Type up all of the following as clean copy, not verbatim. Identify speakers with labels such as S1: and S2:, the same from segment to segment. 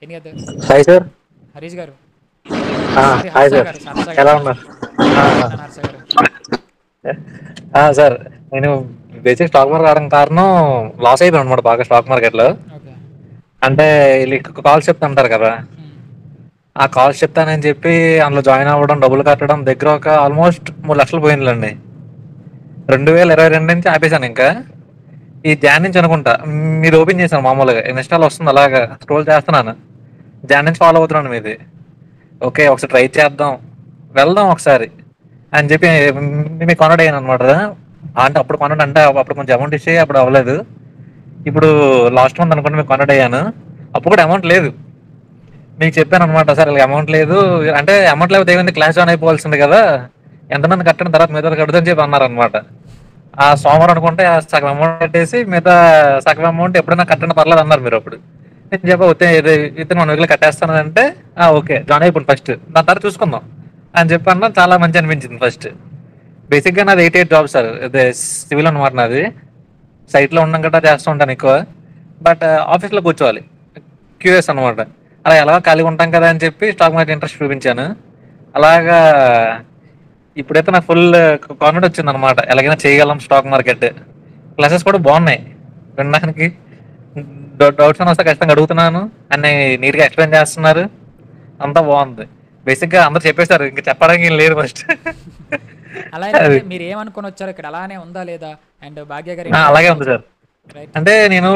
S1: Any other?
S2: Hi sir.
S1: Harish garu. Sorry,
S2: hi
S1: Harsha
S2: sir.
S1: Garu. Harsha గారు.
S2: ఎలా
S1: హర్ష.
S2: ఉన్నారు?
S1: బాగున్నాను హర్ష గారు.
S2: సార్, నేను బేసిక్ స్టాక్ మార్కెట్ రావడానికి కారణం లాస్ అయిపోయాను అనమాట బాగా స్టాక్ మార్కెట్లో.
S1: ఓకే.
S2: అంటే వీళ్ళు కాల్స్ చెప్తుంటారు కదా, ఆ కాల్స్ చెప్తానని చెప్పి అందులో జాయిన్ అవ్వడం, డబ్బులు కట్టడం దగ్గర ఒక ఆల్మోస్ట్ 3 లక్షలు పోయిందండి. 2022 నుంచి ఆపేశాను ఇంకా. ఈ జాన్ నుంచి అనుకుంటా మీరు ఓపెన్ చేశాను మామూలుగా ఇన్స్టాల్ వస్తుంది, అలాగా స్క్రోల్ చేస్తున్నాను. జాన్ నుంచి ఫాలో అవుతున్నాను మీది. ఓకే, ఒకసారి ట్రై చేద్దాం, వెళ్దాం ఒకసారి అని చెప్పి మీకు కాంటాక్ట్ అయ్యాను అనమాట. అంటే అప్పుడు కాంటాక్ట్ అంటే అప్పుడు కొంచెం అమౌంట్ ఇచ్చి అప్పుడు అవ్వలేదు. ఇప్పుడు లాస్ట్ మంత్ అనుకుంటే మీకు కాంటాక్ట్ అయ్యాను. అప్పుడు కూడా అమౌంట్ లేదు. మీకు చెప్పాను అనమాట, సార్ ఇలా అమౌంట్ లేదు అంటే, అమౌంట్ లేకపోతే ఏమైంది, క్లాస్ జాయిన్ అయిపోవాల్సింది కదా, ఎంతమంది కట్టిన తర్వాత మిగతా కడుదని చెప్పి అన్నారు అనమాట. ఆ సోమవారం అనుకుంటే ఆ సగం అమౌంట్ కట్టేసి మిగతా సగం అమౌంట్ ఎప్పుడైనా కట్టండి పర్లేదు అన్నారు మీరు అప్పుడు. నేను చెప్పా ఇతను 1 వీక్లో కట్టేస్తాను అంటే, ఓకే జాయిన్ అయిపోయింది ఫస్ట్, దాని తర్వాత చూసుకుందాం అని చెప్పి అన్నా. చాలా మంచి అనిపించింది ఫస్ట్. బేసిక్గా నాది 88 జాబ్ సార్, అదే సివిల్ అనమాట నాది. సైట్లో ఉండడం గట్రా చేస్తూ ఉంటాను ఎక్కువ, బట్ ఆఫీస్లో కూర్చోవాలి, క్యూఎస్ అనమాట. అలా ఎలా ఖాళీగా ఉంటాం కదా అని చెప్పి స్టాక్ మార్కెట్ ఇంట్రెస్ట్ చూపించాను. అలాగా ఇప్పుడైతే నాకు ఫుల్ కాన్ఫిడెంట్ వచ్చింది అనమాట, ఎలాగైనా చేయగలం స్టాక్ మార్కెట్. క్లాసెస్ కూడా బాగున్నాయి వినడానికి. డౌట్స్ అని వస్తే ఖచ్చితంగా అడుగుతున్నాను, అన్ని నీట్గా ఎక్స్ప్లెయిన్ చేస్తున్నారు, అంతా బాగుంది. బేసిక్గా అందరు చెప్పేశారు, ఇంకా చెప్పడానికి ఏం లేదు ఫస్ట్.
S1: అలా అయితే
S2: అది
S1: మీరు ఏమనుకొని వచ్చారు ఇక్కడ, అలానే ఉందా లేదా? అండ్ భాగ్య గారు ఏంటి
S2: అలాగే
S1: రియాక్షన్
S2: ఉంది
S1: ఆల్సో.
S2: సార్.
S1: రైట్.
S2: అంటే నేను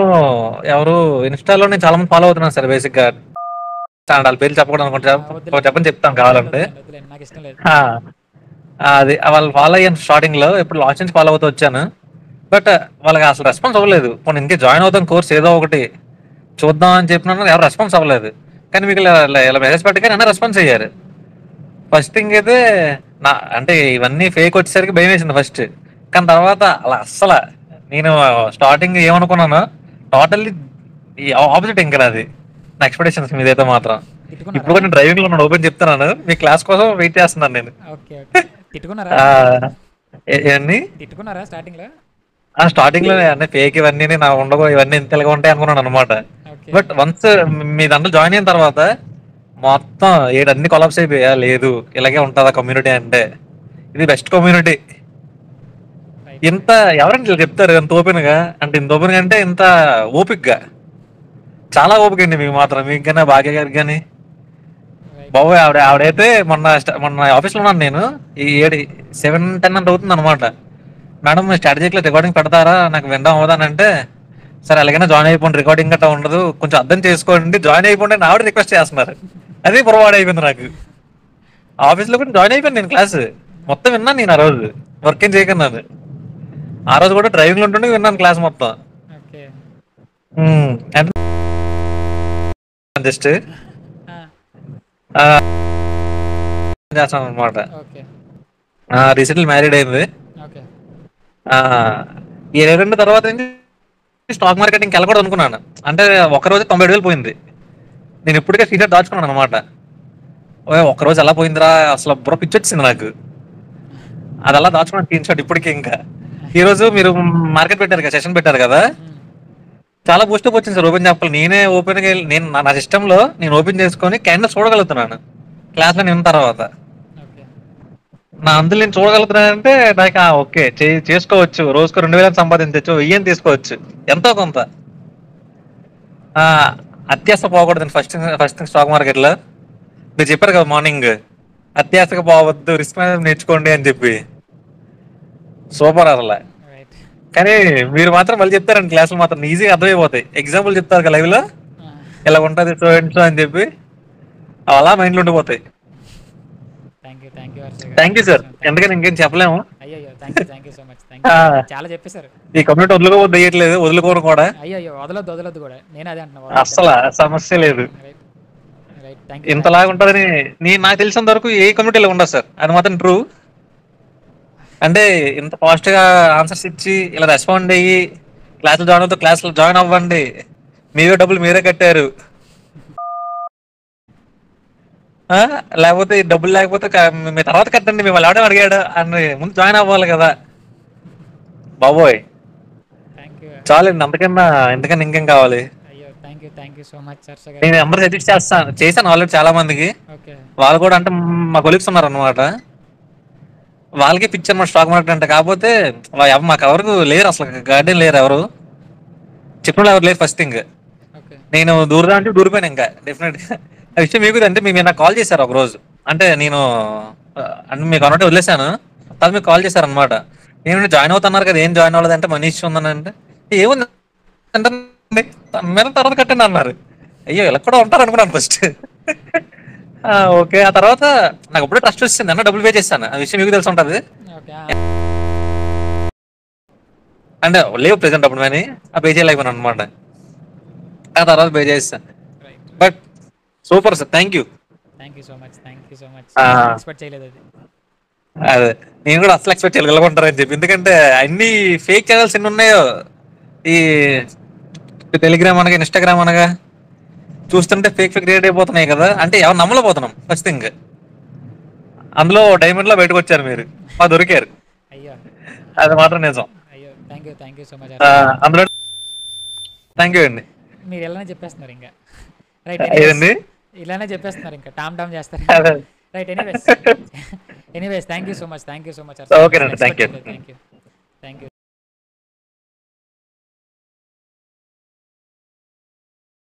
S2: ఎవరు ఇన్స్టాలో నేను చాలా మంది ఫాలో అవుతున్నాను సార్. బేసిక్గా వాళ్ళ పేర్లు చెప్పకూడదు అనుకుంటా,
S1: వద్దులేండి,
S2: చెప్పని చెప్తాను
S1: వద్దులేండి,
S2: కావాలంటే.
S1: వద్దులేండి, వద్దులేండి, నాకు ఇష్టం లేదు.
S2: ఆ, అది వాళ్ళు ఫాలో అయ్యాను స్టార్టింగ్ లో, ఇప్పుడు లాస్ట్ నుంచి ఫాలో అవుతూ వచ్చాను. బట్ వాళ్ళకి అసలు రెస్పాన్స్ అవ్వలేదు. కొన్ని ఇంకే జాయిన్ అవుతాం కోర్స్ ఏదో ఒకటి చూద్దాం అని చెప్పినా ఎవరు రెస్పాన్స్ అవ్వలేదు. కానీ మీకు ఇలా మెసేజ్ పెట్టగానే అన్న రెస్పాన్స్ అయ్యారు. ఫస్ట్ థింగ్ అయితే నా అంటే ఇవన్నీ ఫేక్ వచ్చేసరికి భయం వేసింది ఫస్ట్. కానీ తర్వాత అలా అస్సలు నేను స్టార్టింగ్ ఏమనుకున్నాను, టోటల్లీ ఈ ఆపోజిట్ ఇంకా అది నా ఎక్స్పెక్టేషన్స్ మీదైతే మాత్రం. ఇప్పుడు
S1: తిట్టుకున్నారా?
S2: కూడా నేను డ్రైవింగ్ లో ఉన్నాను, ఓపెన్ చెప్తున్నాను, మీ క్లాస్ కోసం వెయిట్ చేస్తున్నాను నేను.
S1: Okay, okay. తిట్టుకున్నారా?
S2: ఆ, ఇవన్నీ
S1: తిట్టుకున్నారా స్టార్టింగ్లో?
S2: స్టార్టింగ్ లో అన్నీ ఫేక్, ఇవన్నీ నా ఉండవు, ఇవన్నీ ఇంతగా ఉంటాయి అనుకున్నాను అనమాట.
S1: ఓకే.
S2: బట్ వన్స్ మీ దాంట్లో జాయిన్ అయిన తర్వాత మొత్తం ఏడన్నీ కొలాప్స్ అయిపోయా. లేదు, ఇలాగే ఉంటుందా కమ్యూనిటీ అంటే, ఇది బెస్ట్ కమ్యూనిటీ.
S1: రైట్,
S2: ఇంత
S1: రైట్,
S2: ఎవరంటే ఇలా చెప్తారు ఇంత ఓపెన్ గా, అంటే ఇంత ఓపెన్ గా అంటే ఇంత ఓపిక్ గా, చాలా ఓపిక అండి మీకు మాత్రం, మీకు కానీ భాగ్య గారికి కానీ.
S1: రైట్.
S2: బాబోయ్, ఆవిడైతే మొన్న ఆఫీస్ లో ఉన్నాను నేను, ఈ 7-10 అంత అవుతుంది అనమాట. మేడం స్ట్రాటజిక్ లో రికార్డింగ్ పెడతారా, నాకు వినడం అవదా అని అంటే, సరే అలాగైనా జాయిన్ అయిపోండి, రికార్డింగ్ గట్టా ఉండదు, కొంచెం అర్థం చేసుకోండి, జాయిన్ అయిపోండి అని ఆవిడ రిక్వెస్ట్ చేస్తున్నారు. అదే పొరపాటు అయిపోయింది నాకు. ఆఫీస్ లో కూడా జాయిన్ అయిపోయాను నేను, క్లాస్ మొత్తం విన్నాను నేను ఆ రోజు, వర్క్ ఏం చేయకున్నాను. ఆ రోజు కూడా డ్రైవింగ్ లో ఉంటుండే విన్నాను క్లాస్ మొత్తం.
S1: ఓకే.
S2: అంటే జస్ట్
S1: ఆ,
S2: చేస్తాను అనమాట.
S1: ఓకే,
S2: రీసెంట్లీ మ్యారీడ్ అయింది.
S1: ఓకే.
S2: ఆ, ఈ 22 తర్వాత నుంచి స్టాక్ మార్కెటింగ్కి వెళ్ళకూడదు అనుకున్నాను. అంటే ఒక రోజు 97,000 పోయింది. నేను ఇప్పటికే సీనియర్ దాచుకున్నాను అనమాట. ఒక రోజు ఎలా పోయిందిరా అసలు, బుర్ర పిచ్చొచ్చింది నాకు. అది అలా దాచుకున్నాను స్క్రీన్ షాట్ ఇప్పటికీ. ఇంకా ఈ రోజు మీరు మార్కెట్ పెట్టారు కదా, సెషన్ పెట్టారు కదా, చాలా బూస్టప్ వచ్చింది సార్. ఓపెన్ చెప్పాలి, నేనే ఓపెన్ గా నేను నా సిస్టమ్ లో నేను ఓపెన్ చేసుకొని క్యాండిల్స్ చూడగలుగుతున్నాను క్లాస్ లో నిన్న తర్వాత.
S1: ఓకే.
S2: నా అందులో నేను చూడగలుగుతున్నానంటే నాకు ఓకే చేసుకోవచ్చు, రోజుకు 2,000 సంపాదించవచ్చు, 1000 తీసుకోవచ్చు, ఎంతో కొంత. ఆ, అత్యాస పోకూడదు ఫస్ట్ ఫస్ట్ స్టాక్ మార్కెట్ లో. మీరు చెప్పారు కదా మార్నింగ్, అత్యాసగా పోవద్దు, రిస్క్ మేనేజ్మెంట్ నేర్చుకోండి అని చెప్పి. సూపర్ అసలు.
S1: రైట్.
S2: కానీ మీరు మాత్రం మళ్ళీ చెప్తారండి క్లాసులు మాత్రం ఈజీగా అర్థమైపోతాయి. ఎగ్జాంపుల్ చెప్తారు కదా లైవ్ లో, ఇలా ఉంటది సో అండ్ సో అని చెప్పి, అలా మైండ్ లో ఉండిపోతాయి.
S1: Thank you, thank you Harsha garu.
S2: Thank you
S1: thank you
S2: sir,
S1: so much, thank you
S2: ఎందుకని
S1: సో మచ్.
S2: ఇంకేం చెప్పలేము.
S1: అయ్యో, thank you, thank you so much, thank you,
S2: ఆ,
S1: చాలా చెప్పేశారు.
S2: ఈ కమ్యూనిటీ వదులుకోవద్దు, వేయట్లేదు, వదులుకోరు కూడా.
S1: అయ్యో, వదలొద్దు, వదలొద్దు కూడా, నేను అదే అంటున్నా, వదలొద్దని.
S2: అస్సలు సమస్య లేదు.
S1: Right, right. Thank you, thank you
S2: ఇంతలాగా
S1: సో మచ్.
S2: ఉంటుందని నాకు తెలిసినంత వరకు ఏ కమ్యూనిటీలో ఉండదు సార్, అది మాత్రం ట్రూ. అంటే ఇంత ఫాస్ట్ గా ఆన్సర్స్ ఇచ్చి ఇలా రెస్పాండ్ అయ్యి క్లాసులు జాయిన్ అవుతూ క్లాసులు జాయిన్ అవ్వండి, మీరే డబ్బులు మీరే కట్టారు, ఆ, లేకపోతే ఈ డబ్బులు లేకపోతే మీ తర్వాత కట్టండి, మిమ్మల్ని ఎవడే అడిగాడు అని ముందు జాయిన్ అవ్వాలి కదా. బాబోయ్,
S1: థ్యాంక్ యూ.
S2: చాలండి, అంతకన్నా ఇంతకన్నా ఇంకేం కావాలి.
S1: అయ్యో, thank you. Thank you so much Harsha గారు.
S2: నేను నెంబర్ సజెస్ట్ చేశాను ఆల్రెడీ చాలా మందికి.
S1: ఓకే.
S2: వాళ్ళు కూడా అంటే మా కొలీగ్స్ ఉన్నారు అనమాట. వాళ్ళకి పిచ్చి అనమాట స్టాక్ మార్కెట్ అంటే. కాకపోతే మాకు ఎవరికి లేరు అసలు, గార్డెన్ లేరు ఎవరు, చెప్పిన ఎవరు లేరు ఫస్ట్ థింగ్.
S1: ఓకే.
S2: నేను దూరదా అంటే దూరిపోయాను ఇంకా డెఫినెట్ గా. ఆ విషయం మీకు అంటే మీరు నాకు కాల్ చేశారు ఒక రోజు, అంటే నేను అంటే మీకు అన్నట్టు వదిలేశాను, తర్వాత మీకు కాల్ చేశారు అనమాట. నేను జాయిన్ అవుతున్నారు కదా, ఏం జాయిన్ అవ్వలేదు అంటే మనీ ఇష్యూ ఉందని. అంటే ఏముంది అంటే మీద తర్వాత కట్టండి అన్నారు. అయ్యో ఇలా కూడా ఉంటారు అనుకున్నాను ఫస్ట్. ఓకే. ఆ తర్వాత నాకు ఎప్పుడో ట్రస్ట్ వచ్చింది అన్న, డబ్బులు పే చేస్తాను, ఆ విషయం మీకు తెలిసి ఉంటుంది.
S1: ఓకే.
S2: అంటే లేవు ప్రెసెంట్ అప్పుడు మనీ, ఆ పే చేయలేకపోయాను అనమాట. ఆ తర్వాత పే చేస్తాను.
S1: Right.
S2: But super sir, thank you.
S1: Thank you so much, thank you so much.
S2: ఆ,
S1: ఎక్స్పెక్ట్ చేయలేదు అది.
S2: అదే నేను కూడా అసలు ఎక్స్పెక్ట్ చేయగలుగుంటారని చెప్పి, ఎందుకంటే అన్ని ఫేక్ ఛానల్స్ ఎన్ని ఉన్నాయో ఈ టెలిగ్రామ్ అనగా ఇన్స్టాగ్రామ్ అనగా చూస్తుంటే ఫేక్ క్రియేట్ అయిపోతున్నాయి కదా, అంటే ఎవరు నమ్మలేకపోతున్నాం ఫస్ట్ థింగ్. అందులో డైమండ్ లో బయటకు వచ్చారు మీరు, మా దొరికారు,
S1: అయ్యో
S2: అది మాత్రం నిజం.
S1: అయ్యో, థ్యాంక్ యూ సో మచ్.
S2: అందులో థ్యాంక్ యూ అండి.
S1: మీరు ఇలానే చెప్పేస్తున్నారు ఇంకా. రైట్.
S2: ఏదండి?
S1: ఇలానే చెప్పేస్తున్నారు ఇంకా, టామ్ టామ్ చేస్తారు.
S2: అదే.
S1: Right. Anyways thank you so much, thank you so much.
S2: ఓకేనండి, thank you.
S1: Thank you. Thank you.